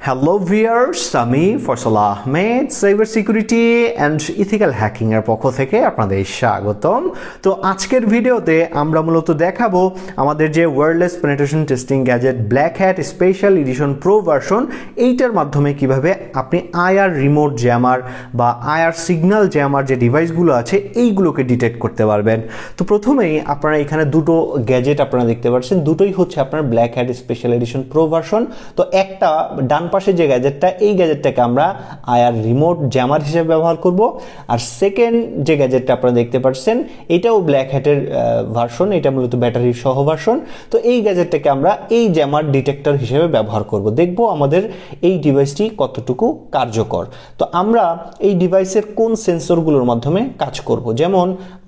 Hello viewers, আমি Faisal Ahmed cyber security and ethical hacking এর পক্ষ থেকে আপনাদের স্বাগতম। তো আজকের ভিডিওতে আমরা মূলত দেখাবো আমাদের যে wireless penetration testing gadget black hat special edition pro version, এইটার মাধ্যমে কিভাবে আপনি আইআর রিমোট জ্যামার বা আইআর সিগন্যাল জ্যামার যে ডিভাইসগুলো আছে এইগুলোকে ডিটেক্ট করতে পারবেন। তো প্রথমেই আপনারা এখানে দুটো গ্যাজেট আপনারা দেখতে পাচ্ছেন, দুটোই হচ্ছে আপনার black hat special edition pro version. তো একটা ডান পাশে যে গ্যাজেটটা, এই গ্যাজেটটাকে আমরা আইআর রিমোট জ্যামার হিসেবে ব্যবহার করব, আর সেকেন্ড যে গ্যাজেটটা আপনারা দেখতে পাচ্ছেন এটাও ব্ল্যাক হ্যাটের ভার্সন, এটা মূলত ব্যাটারি সহ ভার্সন। তো এই গ্যাজেটটাকে আমরা এই জ্যামার ডিটেক্টর হিসেবে ব্যবহার করব, দেখব আমাদের এই ডিভাইসটি কতটুকু কার্যকর। তো আমরা এই ডিভাইসের কোন সেন্সরগুলোর মাধ্যমে কাজ করব, যেমন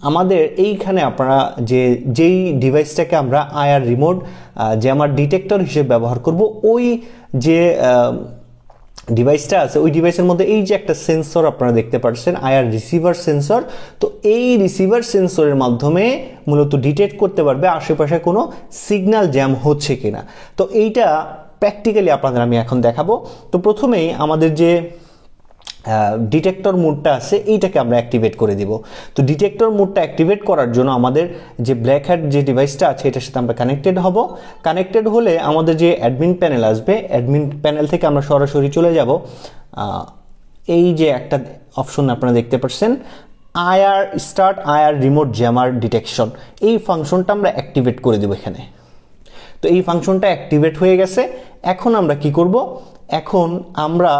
আমাদের এইখানে আপনারা যেই ডিভাইসটাকে আমরা আইআর রিমোট জ্যামার ডিটেক্টর হিসেবে ব্যবহার করব, ওই যে ডিভাইসটা আছে ওই ডিভাইসের মধ্যে এই যে একটা সেন্সর আপনারা দেখতে পাচ্ছেন, আইআর রিসিভার সেন্সর। তো এই রিসিভার সেন্সরের মাধ্যমে মূলত ডিটেক্ট করতে পারবে আশেপাশে কোনো সিগন্যাল জ্যাম হচ্ছে কিনা। তো এইটা প্র্যাকটিক্যালি আপনাদের আমি এখন দেখাবো। তো প্রথমেই আমাদের যে ডিটেক্টর মোডটা আছে এইটাকে আমরা অ্যাক্টিভেট করে দিব। তো ডিটেক্টর মোডটা অ্যাক্টিভেট করার জন্য আমাদের যে ব্ল্যাক হ্যাট যে ডিভাইসটা আছে এটার সাথে আমরা কানেক্টেড হব। কানেক্টেড হলে আমাদের যে অ্যাডমিন প্যানেল আসবে, অ্যাডমিন প্যানেল থেকে আমরা সরাসরি চলে যাব এই যে একটা অপশন আপনারা দেখতে পাচ্ছেন, start IR remote jammer detection, এই ফাংশনটা আমরা অ্যাক্টিভেট করে দেব এখানে। তো এই ফাংশনটা অ্যাক্টিভেট হয়ে গেছে। এখন আমরা কি করব, এখন আমরা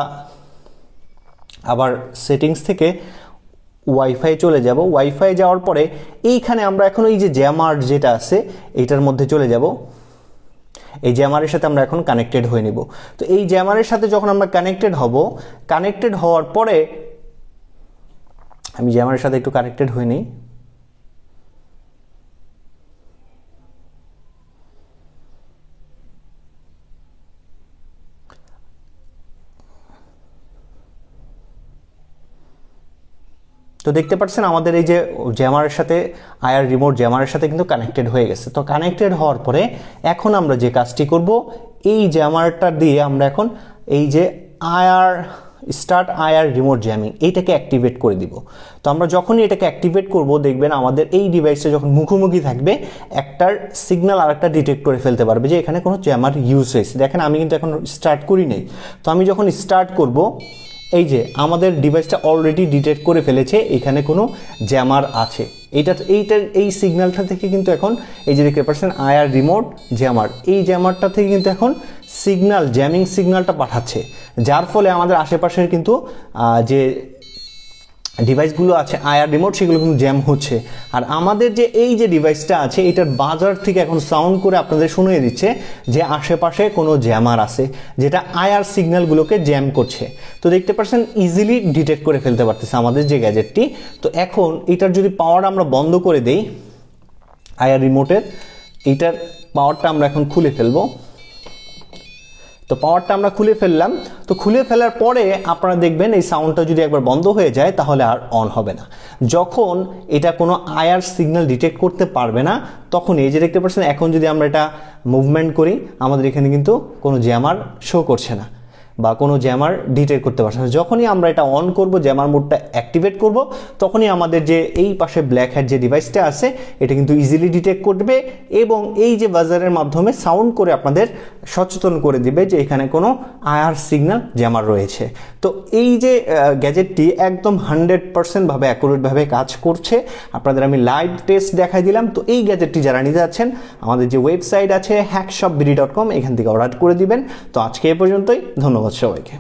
আবার সেটিংস থেকে ওয়াইফাই চলে যাব। ওয়াইফাই যাওয়ার পরে এইখানে আমরা এখন এই যে জ্যামার যেটা আছে এইটার মধ্যে চলে যাব। এই জ্যামারের সাথে আমরা এখন কানেক্টেড হয়ে নিব। তো এই জ্যামারের সাথে যখন আমরা কানেক্টেড হব, কানেক্টেড হওয়ার পরে আমি জ্যামারের সাথে একটু কানেক্টেড হয়ে নিই। তো দেখতে পাচ্ছেন আমাদের এই যে জ্যামারের সাথে আইআর রিমোট জ্যামারের সাথে কিন্তু কানেক্টেড হয়ে গেছে। তো কানেক্টেড হওয়ার পরে এখন আমরা যে কাজটি করব, এই জ্যামারটা দিয়ে আমরা এখন এই যে স্টার্ট আইআর রিমোট জ্যামিং এইটাকে অ্যাক্টিভেট করে দিব। তো আমরা যখনই এটাকে অ্যাক্টিভেট করব, দেখবেন আমাদের এই ডিভাইসে যখন মুখোমুখি থাকবে একটার সিগন্যাল আর একটা ডিটেক্ট করে ফেলতে পারবে যে এখানে কোনো জ্যামার ইউজ হয়েছে। দেখেন আমি কিন্তু এখন স্টার্ট করি নাই। তো আমি যখন স্টার্ট করব, এই যে আমাদের ডিভাইসটা অলরেডি ডিটেক্ট করে ফেলেছে এখানে কোনো জ্যামার আছে। এই সিগন্যালটা থেকে কিন্তু এখন এই যে দেখতে পাচ্ছেন আইআর রিমোট জ্যামার, এই জ্যামারটা থেকে কিন্তু এখন জ্যামিং সিগন্যালটা পাঠাচ্ছে, যার ফলে আমাদের আশেপাশের কিন্তু যে ডিভাইসগুলো আছে আইআর রিমোট সেগুলো কিন্তু জ্যাম হচ্ছে। আর আমাদের যে এই যে ডিভাইসটা আছে এটার বাজার থেকে এখন সাউন্ড করে আপনাদের শুনিয়ে দিচ্ছে যে আশেপাশে কোনো জ্যামার আছে, যেটা আইআর সিগন্যালগুলোকে জ্যাম করছে। তো দেখতে পাচ্ছেন ইজিলি ডিটেক্ট করে ফেলতে পারতেছে আমাদের যে গ্যাজেটটি। তো এখন এটার যদি পাওয়ার আমরা বন্ধ করে দেই, আইআর রিমোটের এইটার পাওয়ারটা আমরা এখন খুলে ফেলবো। তো পাওয়ারটা আমরা খুলে ফেললাম। তো খুলে ফেলার পরে আপনারা দেখবেন এই সাউন্ডটা যদি একবার বন্ধ হয়ে যায় তাহলে আর অন হবে না। যখন এটা কোনো আইআর সিগন্যাল ডিটেক্ট করতে পারবে না তখন এই যে দেখতে পাচ্ছেন এখন যদি আমরা এটা মুভমেন্ট করি আমাদের এখানে কিন্তু কোনো জ্যামার শো করছে না বা কোনো জ্যামার ডিটেক্ট করতে পারছে না। যখনই আমরা এটা অন করব, জ্যামার মোডটা অ্যাক্টিভেট করব, তখনই আমাদের যে এই পাশে ব্ল্যাক হ্যাট যে ডিভাইসটা আছে এটা কিন্তু ইজিলি ডিটেক্ট করবে এবং এই যে বাজারের মাধ্যমে সাউন্ড করে আপনাদের সচেতন করে দিবে যে এখানে কোনো আইআর সিগন্যাল জ্যামার রয়েছে। তো এই যে গ্যাজেটটি একদম 100% ভাবে অ্যাকুরেটভাবে কাজ করছে। আপনাদের আমি লাইভ টেস্ট দেখাই দিলাম। তো এই গ্যাজেটটি যারা নিতে যাচ্ছেন আমাদের যে ওয়েবসাইট আছে hackshopbd.com, এখান থেকে অর্ডার করে দিবেন। তো আজকে এ পর্যন্তই, ধন্যবাদ সবাইকে।